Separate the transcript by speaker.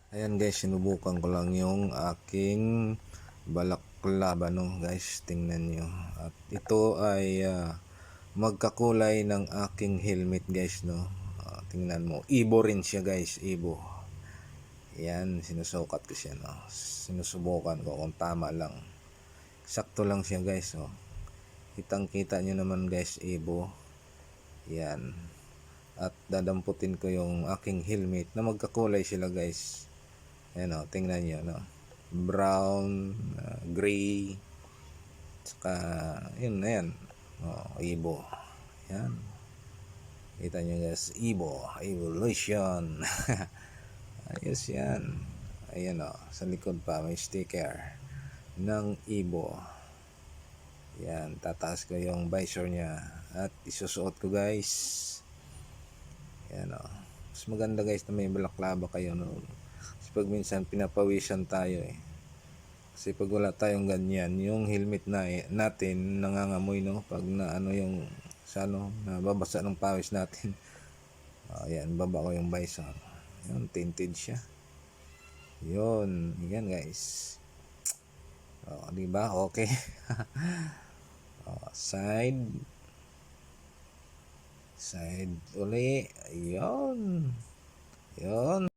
Speaker 1: Ayan guys, sinubukan ko lang yung aking balaklava no guys, tingnan nyo. At ito ay magkakulay ng aking helmet guys no. Tingnan mo, ibo rin siya guys, ibo. Ayan, sinusukat ko siya no. Sinusubukan ko kung tama lang. Sakto lang siya guys oh. Kitang kita nyo naman guys, ibo. Ayan. At dadamputin ko yung aking helmet na magkakulay sila guys. Ayan o, tingnan nyo, no? Brown, gray, saka, yun na yan. O, ibo. Yan. Kita nyo guys, ibo, evolution. Ayos yan. Ayan o, sa likod pa may sticker ng ibo. Yan, tataas ko yung visor nya at isusuot ko guys. Yan o. Mas maganda guys na may balaklava kayo no. Kasi pag minsan pinapawisan tayo eh. Kasi pag wala tayong ganyan, yung helmet na natin nangangamoy no pag na ano yung sa ano nababasa ng pawis natin. Ayan, baba ko yung visor. Yun, tinted siya. Yun, yan guys. Di ba? Okay. Side uli. Ayun. Yun.